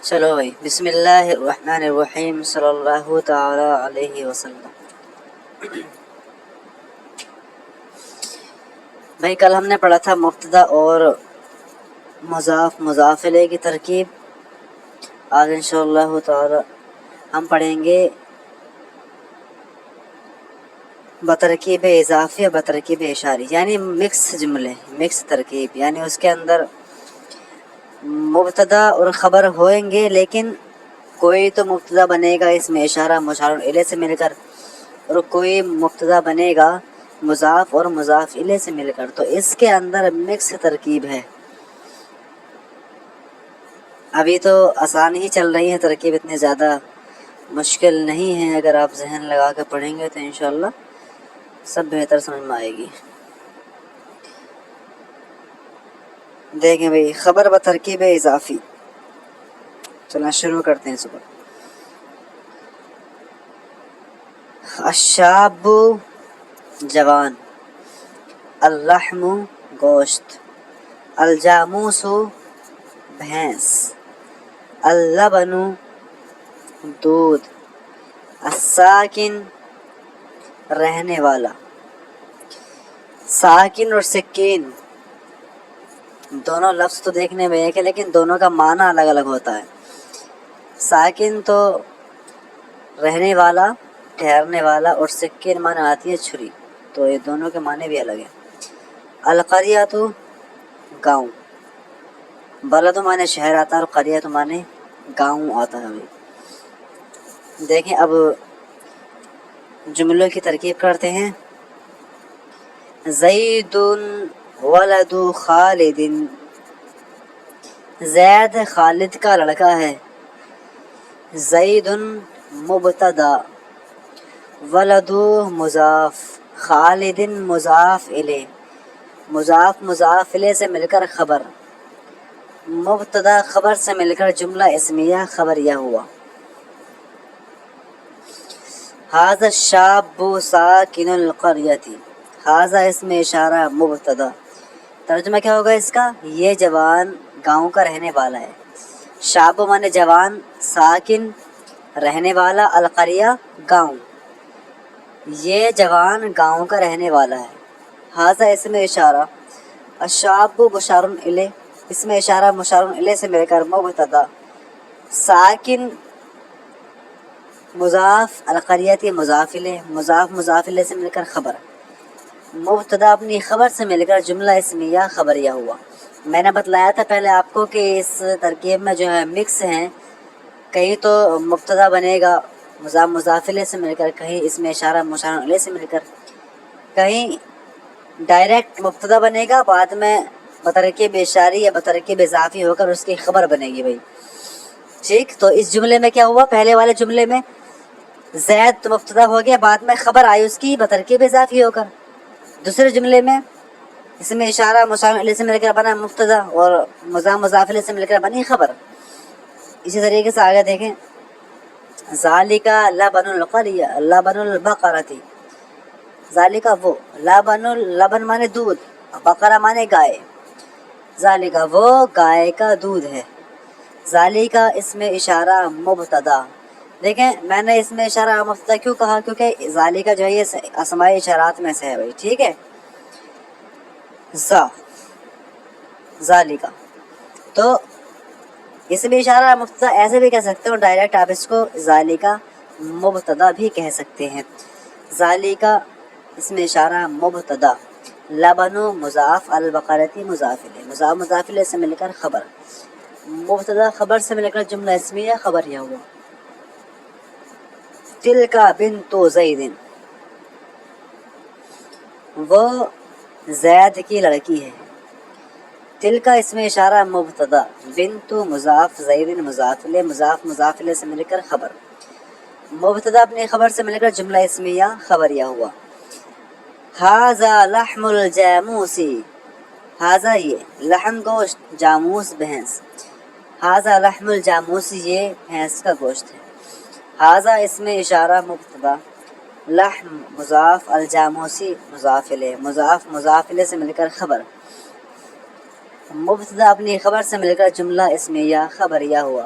چلو بھائی، بسم اللہ الرحمن الرحیم، صلی اللہ تعالی علیہ وسلم۔ بھائی کل ہم نے پڑھا تھا مبتدا اور مضاف الیہ کی ترکیب۔ آج انشاءاللہ تعالی ہم پڑھیں گے بترکیب اضافی اور بترکیب اشاری، یعنی مکس جملے، مکس ترکیب، یعنی اس کے اندر مبتدا اور خبر ہوئیں گے، لیکن کوئی تو مبتدا بنے گا اس میں اشارہ مشار الیہ سے مل کر، اور کوئی مبتدا بنے گا مضاف اور مضاف الیہ سے مل کر، تو اس کے اندر مکس ترکیب ہے۔ ابھی تو آسان ہی چل رہی ہے ترکیب، اتنی زیادہ مشکل نہیں ہے، اگر آپ ذہن لگا کے پڑھیں گے تو انشاءاللہ سب بہتر سمجھ میں آئے گی۔ دیکھیں بھئی، خبر بترکیب اضافی، چلنا شروع کرتے ہیں صبح۔ الشاب جوان، اللحم گوشت، الجاموس بھینس، اللبن دودھ، الساکن رہنے والا۔ ساکن اور سکین دونوں لفظ تو دیکھنے میں ایک ہے، لیکن دونوں کا معنی الگ الگ ہوتا ہے۔ ساکن تو رہنے والا، ٹھہرنے والا، اور سکین معنی آتی ہے چھری، تو یہ دونوں کے معنی بھی الگ ہیں۔ القریہ تو گاؤں، بلد معنی شہر آتا ہے اور قریہ تو معنی گاؤں آتا ہے۔ دیکھیں اب جملوں کی ترکیب کرتے ہیں۔ زید ولد خالد، زید خالد کا لڑکا ہے۔ زید مبتدا، ولد مضاف، خالد مضاف الیہ، مضاف الیہ سے مل کر خبر، مبتدا خبر سے مل کر جملہ اسمیہ خبریہ ہوا۔ ھذا الشاب ساکن القریۃ، ھذا اس میں اشارہ مبتدا، ترجمہ کیا ہوگا اس کا؟ یہ جوان گاؤں کا رہنے والا ہے۔ شاب مانے جوان، ساکن رہنے والا، القریہ گاؤں، یہ جوان گاؤں کا رہنے والا ہے۔ ھذا اس میں اشارہ، الشاب مشار الیہ، اس میں اشارہ مشار الیہ سے مل کر مبتدا، ساکن مضاف، القریۃ مضاف الیہ، مضاف الیہ سے مل کر خبر، مبتدا اپنی خبر سے مل کر جملہ اسمیہ خبریہ ہوا۔ میں نے بتلایا تھا پہلے آپ کو کہ اس ترکیب میں جو ہے مکس ہیں، کہیں تو مبتدا بنے گا مضاف الیہ سے مل کر، کہیں اس میں اشارہ مشار الیہ سے مل کر، کہیں ڈائریکٹ مبتدا بنے گا، بعد میں بترکیب اشاری یا بترکیب اضافی ہو کر اس کی خبر بنے گی بھائی، ٹھیک۔ تو اس جملے میں کیا ہوا؟ پہلے والے جملے میں زید تو مبتدا ہو گیا، بعد میں خبر آئی اس کی بترکیب اضافی ہو کر۔ دوسرے جملے میں اس میں اشارہ مشار الیہ سے مل کر بنا مبتدا، اور مضاف الیہ سے مل کر بنی خبر۔ اسی طریقے سے آگے دیکھیں، ذالک لبن القریہ، لبن البقرۃ، ذالک وہ، لبن مانے دودھ، بقرہ مانے گائے، ذالک وہ گائے کا دودھ ہے۔ ذالک اس میں اشارہ مبتدا، دیکھیں میں نے اس میں اشارہ مبتدا کیوں کہا؟ کیونکہ ذالک جو ہے یہ اسماء اشارات میں سے ہے بھائی، ٹھیک ہے۔ ذالک تو اس میں اشارہ مبتدا ایسے بھی کہہ سکتے ہو، ڈائریکٹ آپ اس کو ذالک مبتدا بھی کہہ سکتے ہیں۔ ذالک اس میں اشارہ مبتدا، لبن مضاف، البقرۃ مضاف الیہ، مضاف الیہ سے مل کر خبر، مبتدا خبر سے مل کر جملہ اسمیہ خبریہ ہوا۔ تلک بنت زید، وہ زید کی لڑکی ہے۔ تلک اس میں اشارہ مبتدا، بنت مضاف، زید مضاف الیہ، مضاف الیہ سے مل کر خبر، مبتدا اپنی خبر سے مل کر جملہ اسمیہ خبریہ ہوا۔ ھذا لحم الجاموس، ھذا یہ، لحم گوشت، جاموس بھینس، ھذا لحم الجاموس یہ بھینس کا گوشت ہے۔ ھذا اس میں اشارہ مبتدا، لحم مضاف، الجاموسی مضاف الیہ، مضاف الیہ سے مل کر خبر، مبتدا اپنی خبر سے مل کر جملہ اسمیہ خبریہ ہوا۔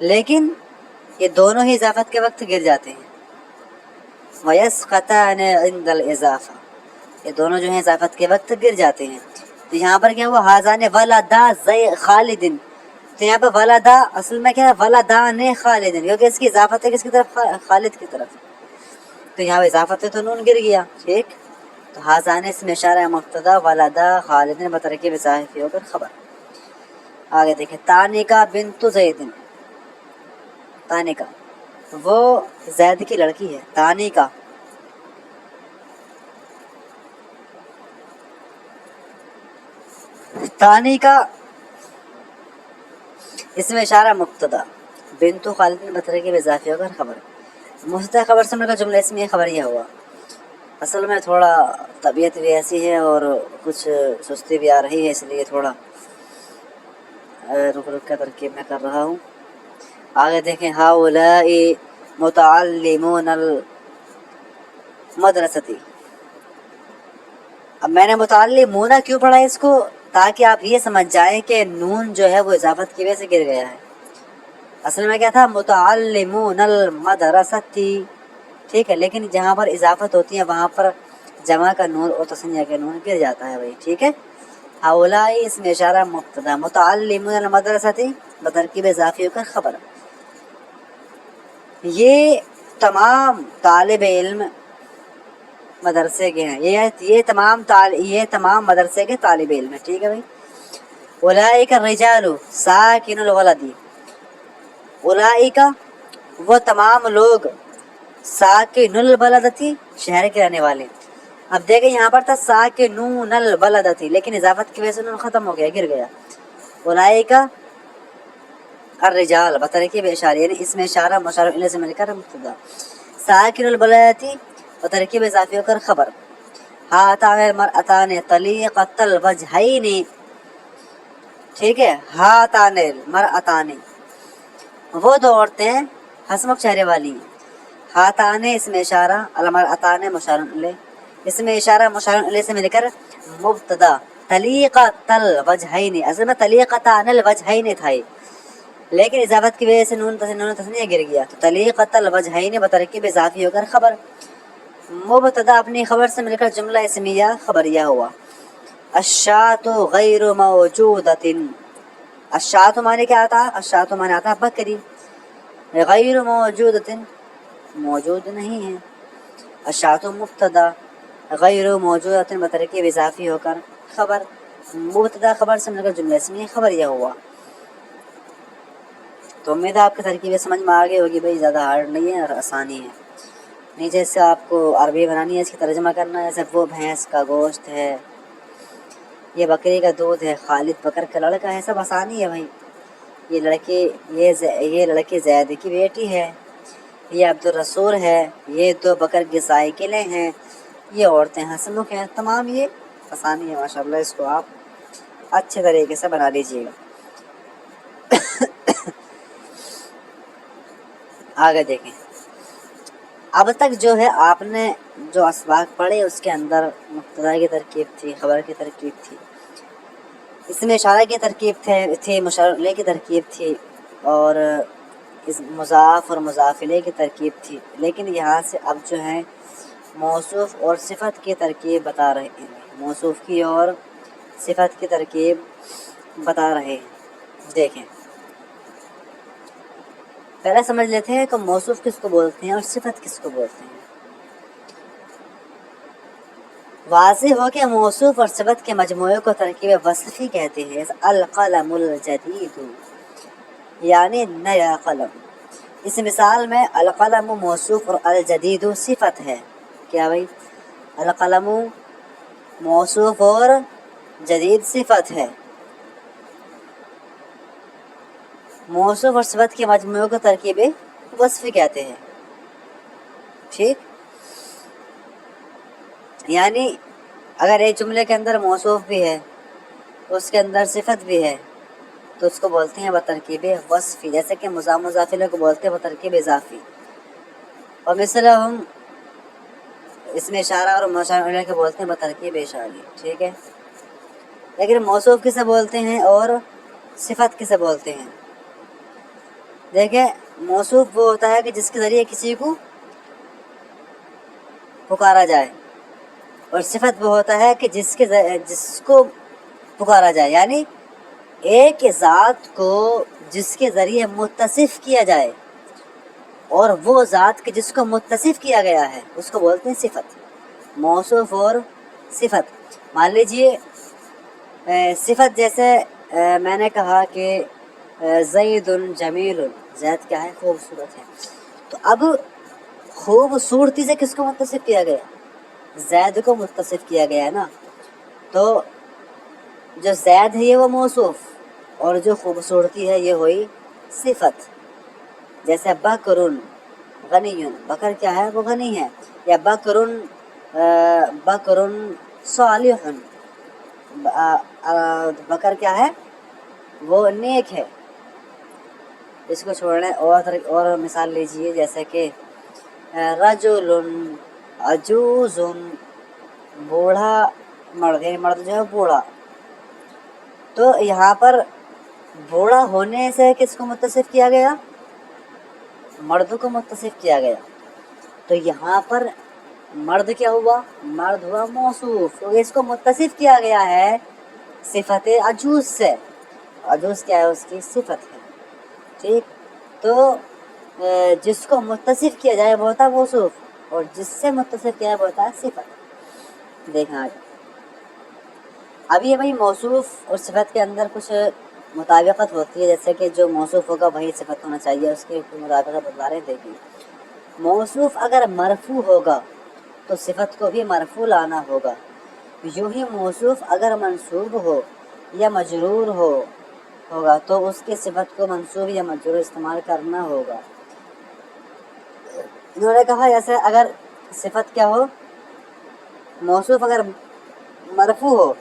لیکن یہ دونوں ہی اضافت کے وقت گر جاتے ہیں. وَيَسْقَطَانِ عِنْدَ الْإِضَافَةِ، یہ دونوں جو ہیں اضافت کے وقت گر جاتے ہیں. تو یہاں پر کیا ہوا؟ ہاذان ولدا خالد، تو یہاں پر ولدا اصل میں کیا ہے؟ ولدان خالد، کیونکہ اس کی اضافت ہے کس کی طرف؟ خالد کی طرف. تو یہاں اضافت ہے تو نون گر گیا. ٹھیک. تو ہاذان اس میں اشارہ مبتدا، ولدا خالد بترکیب اضافی ہو کر خبر. آگے دیکھیں، تانیکا بنت زید، تانیکا وہ زید کی لڑکی ہے. تانیکا تانیکا اس میں اشارہ مبتدا، بنت خالد بترکیب اضافی ہو کر خبر. مستقل خبر سے کا جملہ اس میں خبر یہ ہوا. اصل میں تھوڑا طبیعت بھی ایسی ہے اور کچھ سستی بھی آ رہی ہے، اس لیے تھوڑا رک رک کے ترکیب میں کر رہا ہوں. آگے دیکھیں، ہؤلاء متعلمون المدرستی. اب میں نے متعلمون کیوں پڑھا اس کو؟ تاکہ آپ یہ سمجھ جائیں کہ نون جو ہے وہ اضافت کی وجہ سے گر گیا ہے. اصل میں کیا تھا؟ متعلمون المدرستی. ٹھیک ہے، لیکن جہاں پر اضافت ہوتی ہے وہاں پر جمع کا نون اور تثنیہ کا نون گر جاتا ہے بھائی. ٹھیک ہے. ہؤلاء اس میں اشارہ مبتدا، متعلمون المدرستی بترکیب اضافی ہو کر خبر. یہ تمام طالب علم مدرسے کے ہیں، یہ تمام مدرسے کے طالب علم ہیں. ٹھیک ہے بھائی. اولئک الرجال ساکن الولدی، اولئک وہ تمام لوگ، ساکن البلدتی شہر کے رہنے والے. اب دیکھیں یہاں پر تھا ساکنون البلدتی، لیکن اضافت کی وجہ سے نون ختم ہو گیا، گر گیا. اولئک الرجال بترکیب اشارہ، یعنی اس میں اشارہ مشار الیہ سے مل کر مبتدا، ساکن البلدتی بترکیب اضافی ہو کر خبر. ہاتان المرأتان طلیقۃ الوجہین. ٹھیک ہے. ہاتان المرأتان وہ دو عورتیں حسمک چہرے والی. ہاتان اس میں اشارہ، المرأتان مشار الیہ، اس میں اشارہ مشار الیہ سے مل کر مبتدا، طلیقۃ الوجہین. اصل میں طلیقتان الوجہین تھا، لیکن اضافت کی وجہ سے نون تثنیہ گر گیا. تو طلیقۃ الوجہین بترکیب اضافی ہو کر خبر. مبتدا اپنی خبر سے مل کر جملہ اسمیہ خبریہ ہوا. الشاۃ غیر موجودۃ، الشاۃ معنی کیا آتا؟ الشاۃ معنی آتا بکری. غیر موجودۃ موجود نہیں ہے. الشاۃ مبتدا، غیر موجودۃ بترکیب اضافی ہو کر خبر. مبتدا خبر سے مل کر جملہ اسمیہ خبریہ ہوا. تو امید ہے آپ کی ترکیبیں سمجھ میں آگے ہوگی بھائی، زیادہ ہارڈ نہیں ہے اور آسانی ہے. نیچے سے آپ کو عربی بنانی ہے، اس کی ترجمہ کرنا ہے. جیسے وہ بھینس کا گوشت ہے، یہ بکری کا دودھ ہے، خالد بکر کا لڑکا ہے، سب آسانی ہے بھائی. یہ لڑکی زید کی بیٹی ہے، یہ عبد الرسول ہے، یہ 2 بکر کی سائیکلیں ہیں، یہ عورتیں حسنک ہیں. تمام یہ آسانی ہے ماشاءاللہ، اس کو آپ اچھے طریقے سے بنا لیجیے گا. آگے دیکھیں، اب تک جو ہے آپ نے جو اسباق پڑھے اس کے اندر مبتدا کی ترکیب تھی، خبر کی ترکیب تھی، اس میں اشارہ کی ترکیب تھی، مشار الیہ کی ترکیب تھی، اور اس مضاف اور مضاف الیہ کی ترکیب تھی. لیکن یہاں سے اب جو ہے موصوف اور صفت کی ترکیب بتا رہے ہیں، موصوف کی اور صفت کی ترکیب بتا رہے ہیں. دیکھیں پہلے سمجھ لیتے ہیں کہ موصوف کس کو بولتے ہیں اور صفت کس کو بولتے ہیں. واضح ہو کہ موصوف اور صفت کے مجموعے کو ترکیب وصفی کہتے ہیں. القلم الجدید یعنی نیا قلم. اس مثال میں القلم موصوف اور الجدید صفت ہے. کیا بھائی؟ القلم موصوف اور جدید صفت ہے. موصوف اور صفت کے مجموعے کو ترکیب وصفی کہتے ہیں. ٹھیک. یعنی اگر ایک جملے کے اندر موصوف بھی ہے، اس کے اندر صفت بھی ہے، تو اس کو بولتے ہیں بترکیب وصفی. جیسے کہ مضاف الیہ کو بولتے ہیں بترکیب اضافی. اور مثلا ہم اس میں اشارہ اور مشار الیہ کو بولتے ہیں بترکیب اشاری. ٹھیک ہے. لیکن موصوف کسے بولتے ہیں اور صفت کسے بولتے ہیں؟ دیکھیں موصوف وہ ہوتا ہے کہ جس کے ذریعے کسی کو پکارا جائے، اور صفت وہ ہوتا ہے کہ جس کو پکارا جائے، یعنی ایک ذات کو جس کے ذریعے متصف کیا جائے، اور وہ ذات کہ جس کو متصف کیا گیا ہے اس کو بولتے ہیں صفت، موصوف اور صفت۔ مان لیجئے صفت جیسے میں نے کہا کہ زید جمیل، زید کیا ہے؟ خوبصورت ہے۔ تو اب خوبصورتی سے کس کو متصف کیا گیا؟ زید کو متصف کیا گیا ہے نا، تو جو زید ہے یہ وہ موصوف، اور جو خوبصورتی ہے یہ ہوئی صفت۔ جیسے بکرن غنی، بکر کیا ہے؟ وہ غنی ہے، یا بکرن صالح، بکر کیا ہے؟ وہ نیک ہے۔ اس کو چھوڑنے اور مثال لیجئے، جیسے کہ رجل عجوز، بوڑھا مرد، یعنی مرد جو ہے بوڑھا۔ تو یہاں پر بوڑھا ہونے سے کس کو متصف کیا گیا؟ مرد کو متصف کیا گیا۔ تو یہاں پر مرد کیا ہوا؟ مرد ہوا موصوف، تو اس کو متصف کیا گیا ہے صفت عجوز سے۔ عجوز کیا ہے؟ اس کی صفت ہے، ٹھیک۔ تو جس کو متصف کیا جائے وہ ہوتا ہے موصوف، اور جس سے متصف کیا ہے وہ ہوتا ہے صفت۔ دیکھنا آگے، اب یہ بھائی موصوف اور صفت کے اندر کچھ مطابقت ہوتی ہے، جیسے کہ جو موصوف ہوگا وہی صفت ہونا چاہیے، اس کی مطابقت بتا رہے تھے کہ موصوف اگر مرفوع ہوگا تو صفت کو بھی مرفوع لانا ہوگا، یوں ہی موصوف اگر منصوب ہو یا مجرور ہوگا تو اس کی صفت کو منصوب یا مجرور استعمال کرنا ہوگا۔ انہوں نے کہا جیسے اگر صفت کیا ہو، موصوف اگر مرفوع ہو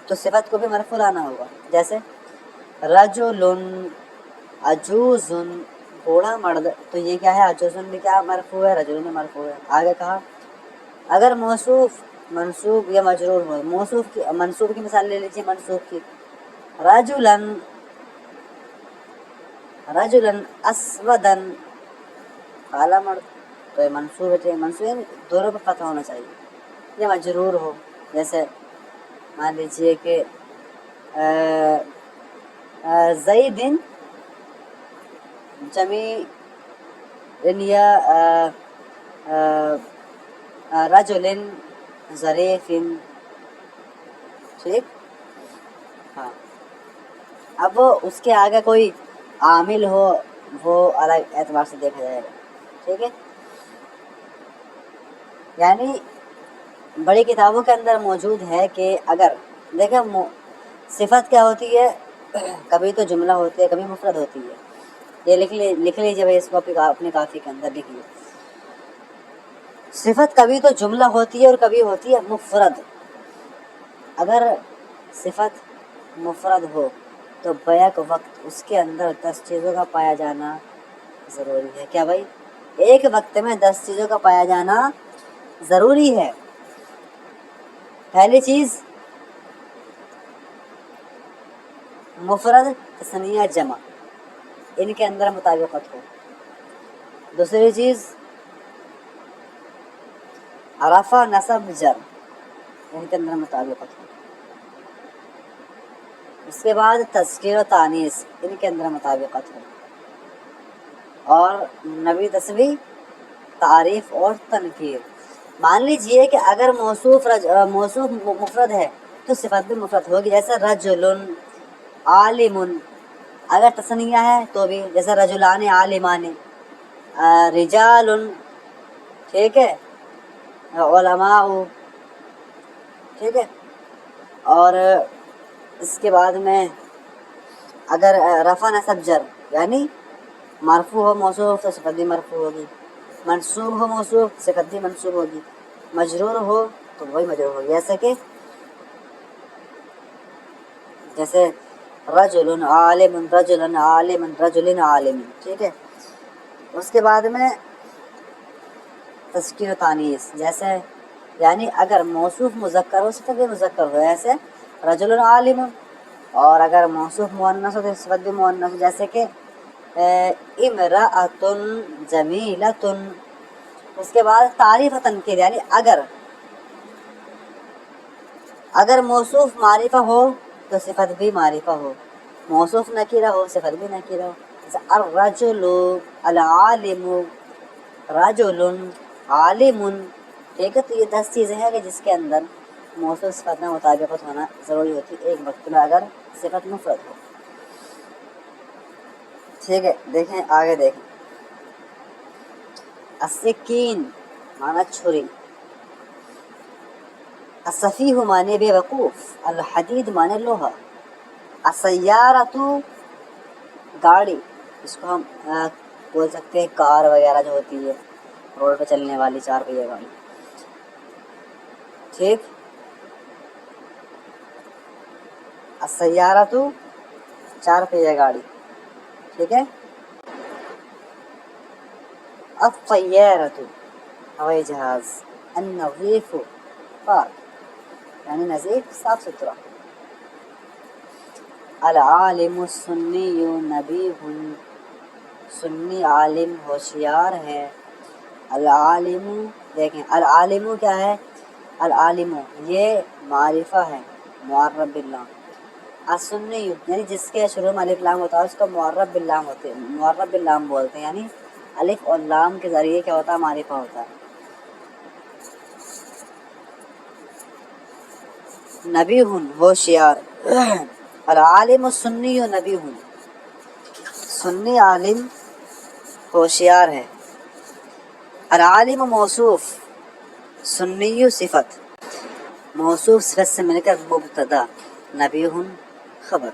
تو صفت کو بھی مرفوع لانا ہوگا، جیسے رجل عجوز، بوڑھا مرد، تو یہ کیا ہے؟ عجوز بھی کیا مرفوع ہے؟ رجل میں مرفوع ہے۔ آگے کہا اگر موصوف منصوب یا مجرور ہو، منصوب کی مثال لے لیجیے، منصوب کی رجلا اسودا، کالا مرد، تو یہ منصوب ہے، منصوب دونوں پہ فتح ہونا چاہیے، یا مجرور ہو، جیسے مان لیجیے کہ زید جمیل، یا رجل ظریف، ٹھیک۔ ہاں، اب اس کے آگے کوئی عامل ہو وہ الگ اعتبار سے دیکھا جائے گا، ٹھیک ہے۔ یعنی بڑی کتابوں کے اندر موجود ہے کہ اگر دیکھیں صفت کیا ہوتی ہے، کبھی تو جملہ ہوتی ہے، کبھی مفرد ہوتی ہے۔ یہ لکھ لیجیے بھائی، اس کو اپنی کافی کے اندر لکھ لیجیے۔ صفت کبھی تو جملہ ہوتی ہے اور کبھی ہوتی ہے مفرد۔ اگر صفت مفرد ہو تو بیک وقت اس کے اندر 10 چیزوں کا پایا جانا ضروری ہے۔ کیا بھائی؟ ایک وقت میں 10 چیزوں کا پایا جانا ضروری ہے۔ پہلی چیز مفرد، تثنیہ، جمع، ان کے اندر مطابقت ہو۔ دوسری چیز رفع، نصب، جر، ان کے اندر مطابقت ہو۔ اس کے بعد تذکیر و تانیث، ان کے اندر مطابقت ہو، اور نبی تسبیح، تعریف اور تنکیر۔ مان لیجئے کہ اگر موصوف مفرد ہے تو صفت بھی مفرد ہوگی، جیسے رجل عالم۔ اگر تثنیہ ہے تو بھی، جیسے رجلان عالمان، رجال، ٹھیک ہے، علماء، ٹھیک ہے۔ اور اس کے بعد میں اگر رفع، نصب، جر، یعنی مرفوع ہو موصوف تو صفت بھی مرفوع ہوگی، منصوب ہو موصوف صفت بھی منصوب ہوگی، مجرور ہو تو وہی مجرور ہوگی، جیسے رجل عالم، رجلا عالم، رجل عالم، ٹھیک ہے۔ اس کے بعد میں تذکیر و تانیث، جیسے یعنی اگر موصوف مذکر ہو صفت بھی مذکر ہو، ایسے رجل عالم، اور اگر موصوف مؤنث ہو تو صفت بھی مؤنث ہو، جیسے کہ امرأۃ جمیلۃ، اس کے بعد تعریف تنکیر، یعنی اگر موصوف معرفہ ہو تو صفت بھی معرفہ ہو، موصوف نکیرہ ہو صفت بھی نکیرہ ہو. جیسے الرجل، العالم، رجل، عالم. ٹھیک ہے، تو یہ 10 چیزیں ہیں کہ جس کے اندر موصوف صفت میں مطابقت ہونا ضروری ہوتی ہے ایک وقت میں اگر صفت مفرد ہو. ٹھیک ہے، دیکھیں آگے دیکھیں. السکین معنی چھری، السفیہ معنی بے وقوف، الحدید معنی لوہا، السیارۃ گاڑی، اس کو ہم بول سکتے ہیں کار وغیرہ جو ہوتی ہے روڈ پہ چلنے والی 4 پہیہ گاڑی. ٹھیک، السیارۃ 4 پہیہ گاڑی. ٹھیک ہے. الطیارۃ ہوائی جہاز، النظیف پاک یعنی نظیف صاف ستھرا، العالم السنی نبیہ، سنی عالم ہوشیار ہے. العالم، دیکھیں العالم کیا ہے؟ العالم یہ معرفہ ہے معرب باللام. السنی یعنی جس کے شروع میں الف لام ہوتا ہے اس کو معرب باللام ہوتے ہیں، معرب باللام بولتے ہیں، یعنی الف اور لام کے ذریعے کیا ہوتا ہے؟ معرفہ ہوتا ہے. نبی ہوشیار، العالم السنی نبی، سنی عالم ہوشیار ہے. العالم موصوف، سنی صفت، موصوف صفت سے مل کر مبتدا، نبی خبر،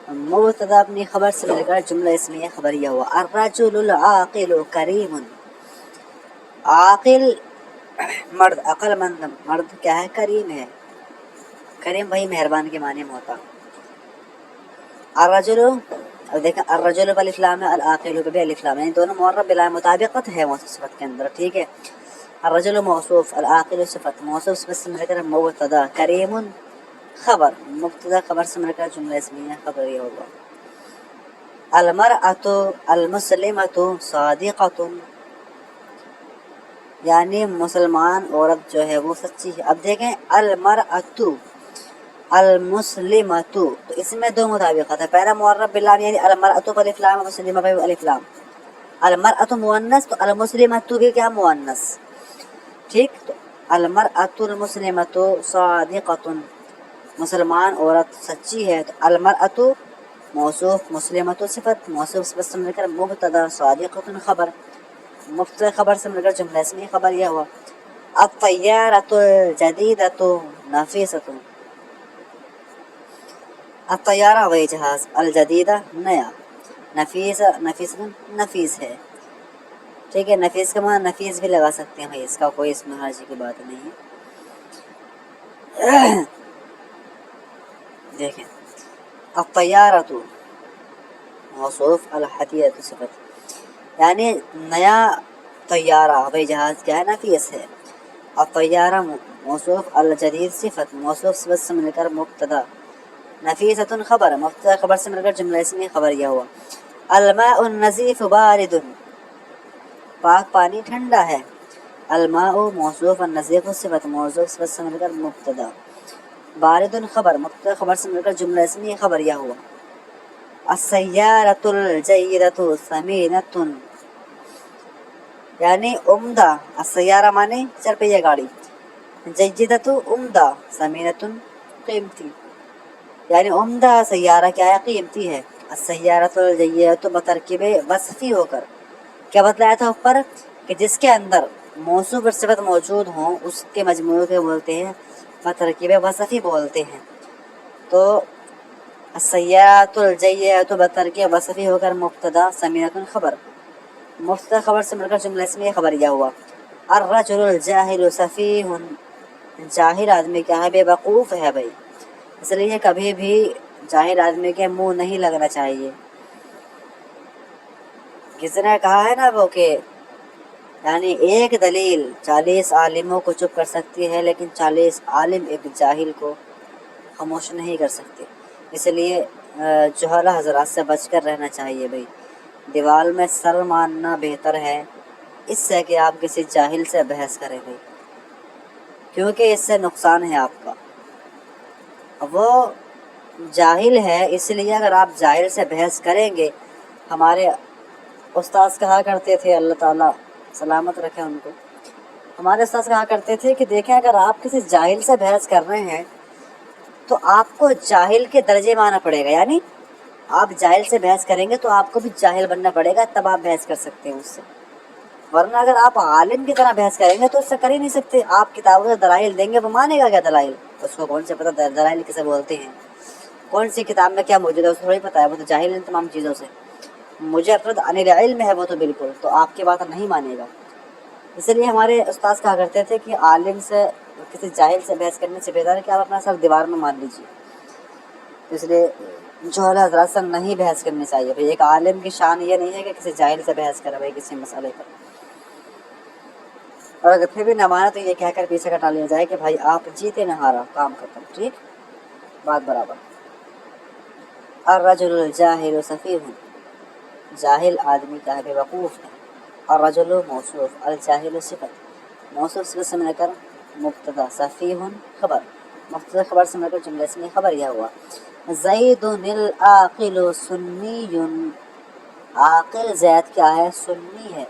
مبتدا اپنی خبر سے مل کر جملہ اسمیہ خبریہ ہوا. الرجل العاقل کریم، عاقل مرد، عقل مند مرد کیا ہے؟ کریم ہے. کریم وہی مہربان کے معنی میں ہوتا. الرجل، اب دیکھیں الرجل بالف لام ہے، العاقل بھی الف لام ہے، یعنی دونوں معرب بلا مطابقت ہے موصوف صفت کے اندر. ٹھیک ہے. الرجل موصوف، العاقل صفت، موصوف صفت سے مل کر مبتدا، کریم خبر، مبتدا خبر سے مل کر جملہ اسمیہ خبریہ ہوگا. المرأۃ المسلمۃ صادقۃ، یعنی مسلمان عورت جو ہے وہ سچی ہے. اب دیکھیں المرأۃ المسلمۃ، تو اس میں 2 مطابقت ہے. پہلا معرب باللام یعنی المرأۃ الف لام، مسلمہ الف لام. المرأۃ مؤنث تو المسلمۃ بھی کیا؟ مؤنث. ٹھیک، تو المرأۃ المسلمۃ صادقۃ، مسلمان عورت سچی ہے. تو المرأۃ موصوف، مسلمۃ صفت، موصوف صفت سے مل کر مبتدا، صادقۃ خبر، مبتدا خبر سے مل کر جملہ اسمیہ خبر یہ ہوا. الطیارۃ الجدیدۃ نفیسۃ، الطیارہ ہوائی جہاز، الجدیدہ نیا، نفیسہ نفیس ہے. ٹھیک ہے، نفیس کا معنی نفیس بھی لگا سکتے ہیں بھائی، اس کا کوئی اس میں حرج کی بات نہیں ہے. دیکھیں الطیارۃ موصوف، الحدیدۃ صفت، یعنی نیا طیارہ ہوائی جہاز کیا ہے؟ نفیس ہے. الطیارہ موصوف، الجدید صفت، موصوف صفت سے مل کر مبتدا، نفیسۃ خبر، مبتدا خبر سے مل کر جملہ اسمیہ خبریہ ہوا. الماء النظیف بارد، پاک پانی ٹھنڈا ہے. الماء موصوف، النظیف صفت، موصوف صفت سے مل کر مبتدا، بارد خبر، مبتدا خبر سے مل کر جملہ اسمیہ خبریہ ہوا. السیارۃ الجیدۃ ثمینۃ، یعنی عمدہ، السیارہ مانے 4 پہیہ گاڑی، جیدۃ عمدہ، ثمینۃ قیمتی، یعنی عمدہ سیارہ کیا ہے؟ قیمتی ہے. السیارۃ الجیدۃ بترکیب وصفی ہو کر، کیا بتلایا تھا اوپر کہ جس کے اندر موصوف اور صفت موجود ہوں اس کے مجموعے کو بولتے ہیں بترکیب وصفی بولتے ہیں. تو السیارۃ الجیدۃ بترکیب وصفی ہو کر مبتدا، ثمینۃ خبر، مبتدا خبر سے مل کر جملہ اسمیہ خبریہ ہوا. الرجل الجاہل سفیہ، جاہل آدمی کیا ہے؟ بے وقوف ہے بھائی، اس لیے کبھی بھی جاہل آدمی کے منہ نہیں لگنا چاہیے. کسی نے کہا ہے نا وہ کہ یعنی ایک دلیل 40 عالموں کو چپ کر سکتی ہے لیکن 40 عالم ایک جاہل کو خاموش نہیں کر سکتے. اس لیے جہالہ حضرات سے بچ کر رہنا چاہیے بھائی. دیوار میں سر ماننا بہتر ہے اس سے کہ آپ کسی جاہل سے بحث کریں بھائی، کیونکہ اس سے نقصان ہے آپ کا. وہ جاہل ہے، اس لیے اگر آپ جاہل سے بحث کریں گے، ہمارے استاذ کہا کرتے تھے، اللہ تعالیٰ سلامت رکھے ان کو، ہمارے استاذ کہا کرتے تھے کہ دیکھیں اگر آپ کسی جاہل سے بحث کر رہے ہیں تو آپ کو جاہل کے درجے میں آنا پڑے گا، یعنی آپ جاہل سے بحث کریں گے تو آپ کو بھی جاہل بننا پڑے گا، تب آپ بحث کر سکتے ہیں اس سے. ورنہ اگر آپ عالم کی طرح بحث کریں گے تو اس سے کر ہی نہیں سکتے. آپ کتابوں سے دلائل دیں گے، وہ مانے گا کیا دلائل؟ اس کو کون سے پتہ دلائل کسے بولتے ہیں، کون سی کتاب میں کیا موجود ہے، اس کو تھوڑی پتہ ہے، وہ تو جاہل ہے تمام چیزوں سے. مجرد عن العلم ہے وہ تو بالکل، تو آپ کی بات نہیں مانے گا. اس لیے ہمارے استاذ کہا کرتے تھے کہ عالم سے کسی جاہل سے بحث کرنے سے بہتر ہے کہ آپ اپنا سر دیوار میں مار لیجیے. اس لیے جوہل حضرات سے نہیں بحث کرنی چاہیے بھائی. ایک عالم کی شان یہ نہیں ہے کہ کسی جاہل سے بحث کرے بھائی کسی مسئلے پر، اور اگر پھر بھی نہ مانا تو یہ کہہ کر پیچھے کٹا لیا جائے کہ بھائی آپ جیتے نہ ہارا، کام ختم، ٹھیک، بات برابر. الرجل الجاہل سفیہ، جاہل آدمی کا ہے بے وقوف ہے. الرجل موصوف، الجاہل صفت، موصوف صفت سے مل کر مبتدا، سفیہ خبر، مبتدا خبر سے مل کر جملہ اسمی خبر یہ ہوا. زید العاقل سنی، عاقل زید کیا ہے؟ سنی ہے.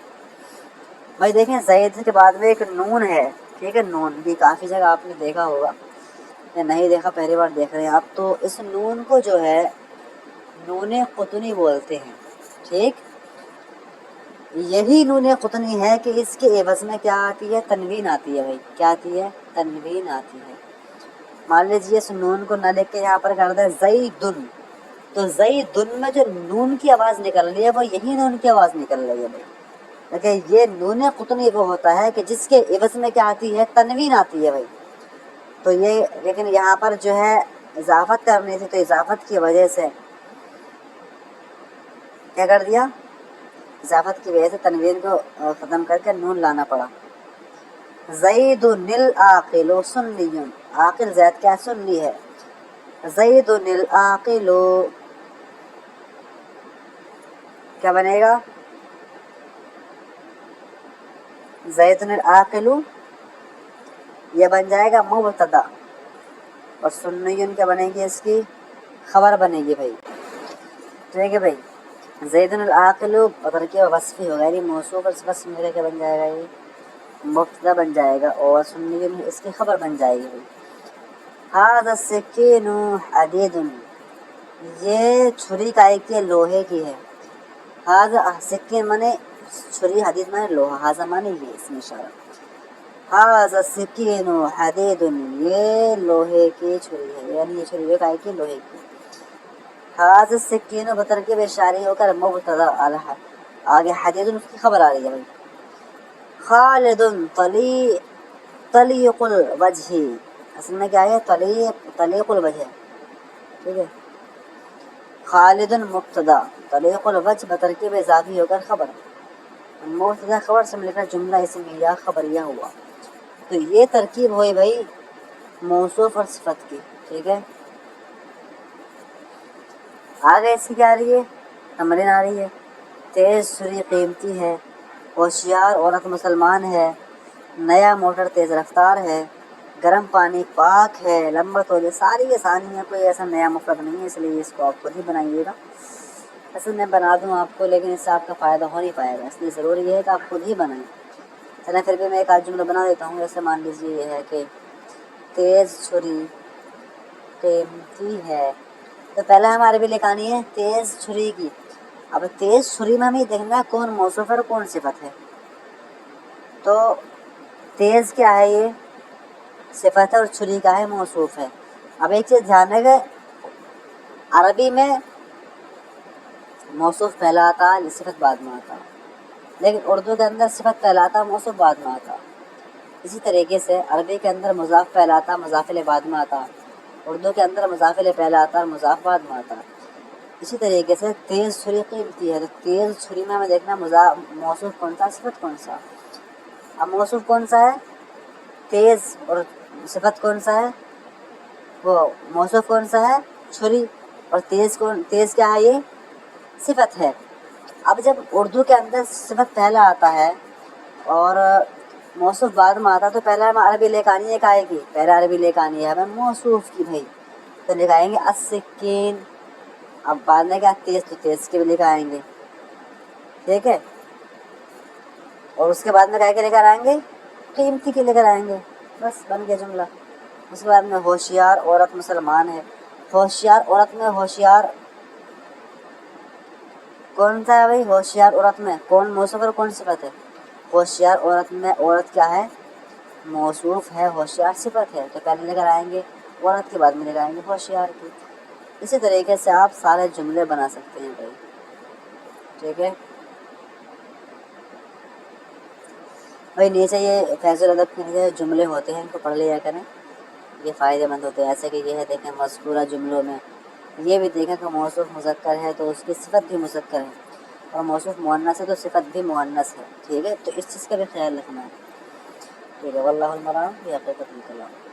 بھائی دیکھیں زید کے بعد میں ایک نون ہے، ٹھیک ہے، نون بھی کافی جگہ آپ نے دیکھا ہوگا یا نہیں دیکھا پہلی بار دیکھ رہے ہیں آپ. تو اس نون کو جو ہے نون قطنی بولتے ہیں، ٹھیک. یہی نون قطنی ہے کہ اس کے عوض میں کیا آتی ہے؟ تنوین آتی ہے بھائی. کیا آتی ہے؟ تنوین آتی ہے. مان لیجیے اس نون کو نہ لکھ کے یہاں پر کر دیں زیدن، تو زیدن میں جو نون کی آواز نکل رہی ہے وہ یہی نون کی آواز نکل رہی ہے بھائی. لیکن یہ نون قطنی وہ ہوتا ہے کہ جس کے عوض میں کیا آتی ہے؟ تنوین آتی ہے بھائی. تو یہ لیکن یہاں پر جو ہے اضافت کرنی تھی، تو اضافت کی وجہ سے کیا کر دیا؟ اضافت کی وجہ سے تنوین کو ختم کر کے نون لانا پڑا. زید العاقل سنی، عاقل زید کیا سنی ہے. زید العاقل کیا بنے گا؟ زید العاقل یہ بن جائے گا مبتدا، اور سنیون کیا بنے گی؟ اس کی خبر بنے گی بھائی. ٹھیک ہے بھائی. زید العاقل بدل کے وصفی ہوگا، یعنی موصوف اور صفت سے مل کے بن جائے گا، یہ مبتدا بن جائے گا، اور سنیون اس کی خبر بن جائے گی. ھذا السکین حدید، یہ چھری کا ایک لوہے کی ہے. ھذا سکین مانے چھری، حدید مانے لوہا، ھذا مانے یہ، اس میں اشارہ. ھذا السکین حدید، یہ لوہے کی چھری ہے، یعنی یہ چھری کا ایک لوہے کی. ھذا السکین بترکیب اشاری ہو کر مبتدا آگے حدید اس کی خبر آ رہی ہے بھائی. خالد طلیق الوجہ، اصل میں کیا ہے؟ طلیق الوجہ، ٹھیک ہے. خالد مبتدا، طلیق الوجہ بترکیب اضافی ہو کر خبر، مبتدا خبر سے مل کر جملہ اسمیہ خبریہ ہوا. تو یہ ترکیب ہوئی بھائی موصوف اور صفت کی، ٹھیک ہے. آگے اس کی کیا آ رہی ہے؟ تمرین آ رہی ہے. تیز چھری قیمتی ہے، ہوشیار عورت مسلمان ہے، نیا موٹر تیز رفتار ہے، گرم پانی پاک ہے، لمبا توجہ. ساری آسانی ہے، کوئی ایسا نیا مفرد نہیں ہے، اس لیے اس کو آپ خود ہی بنائیے گا. ایسے میں بنا دوں آپ کو، لیکن اس سے آپ کا فائدہ ہو نہیں پائے گا، اس لیے ضروری یہ ہے کہ آپ خود ہی بنائیں. چلیں پھر بھی میں ایک آدھ جملہ بنا دیتا ہوں. جیسے مان لیجیے یہ ہے کہ تیز چھری قیمتی ہے، تو پہلے ہمارے بھی لکھانی ہے تیز چھری کی. اب تیز چھری میں ہمیں دیکھنا کون موصوف ہے اور کون صفت ہے. تو تیز کیا ہے؟ یہ صفت ہے، اور چھری کا ہے موصوف ہے. اب ایک چیز دھیان رکھے، عربی میں موصوف پہلا آتا ہے، صفت بعد میں آتا، لیکن اردو کے اندر صفت پہلا آتا، موصوف بعد میں آتا. اسی طریقے سے عربی کے اندر مضاف پہلا آتا، مضاف الیہ بعد میں آتا. اردو کے اندر مضاف الیہ پہلا آتا اور مضاف بعد میں آتا. اسی طریقے سے تیز چھری قیمتی ہے، تو تیز چھری میں ہمیں دیکھنا موصوف کون سا، صفت کون سا. اب موصوف کون سا ہے؟ تیز، اور صفت کون سا ہے؟ وہ موصوف کون سا ہے؟ چھری، اور تیز کیا ہے؟ یہ صفت ہے. اب جب اردو کے اندر صفت پہلا آتا ہے اور موصوف بعد میں آتا ہے تو پہلا ہمیں عربی لے کے آنی ہے، آئے گی پہلا عربی لے کے آنی ہے ہمیں موصوف کی بھائی، تو لے کے آئیں گے السکین. اب بعد میں کیا تیز، تو تیز کے بھی لے کے آئیں گے، ٹھیک ہے. اور اس کے بعد میں کہہ کے لے کر آئیں گے قیمتی کے لے کر آئیں گے، بس بن گیا جملہ. اس کے بعد میں ہوشیار عورت مسلمان ہے. ہوشیار عورت میں ہوشیار کون سا ہے بھائی؟ ہوشیار عورت میں کون موصوف اور کون صفت ہے؟ ہوشیار عورت میں عورت کیا ہے؟ موصوف ہے، ہوشیار صفت ہے. تو پہلے لے کر آئیں گے عورت کے بعد میں لے کر آئیں گے ہوشیار کی. اسی طریقے سے آپ سارے جملے بنا سکتے ہیں بھائی، ٹھیک ہے بھائی. نیچے یہ فیض الادب کے نیچے جملے ہوتے ہیں، ان کو پڑھ لیا کریں، یہ فائدہ مند ہوتے ہیں. ایسے کہ یہ ہے دیکھیں مذکورہ جملوں میں یہ بھی دیکھیں کہ موصوف مذکر ہے تو اس کی صفت بھی مذکر ہے، اور موصوف مؤنث ہے تو صفت بھی مؤنث ہے، ٹھیک ہے. تو اس چیز کا بھی خیال رکھنا ہے، ٹھیک ہے. واللہ المعان، یہ حقیقت الکلام.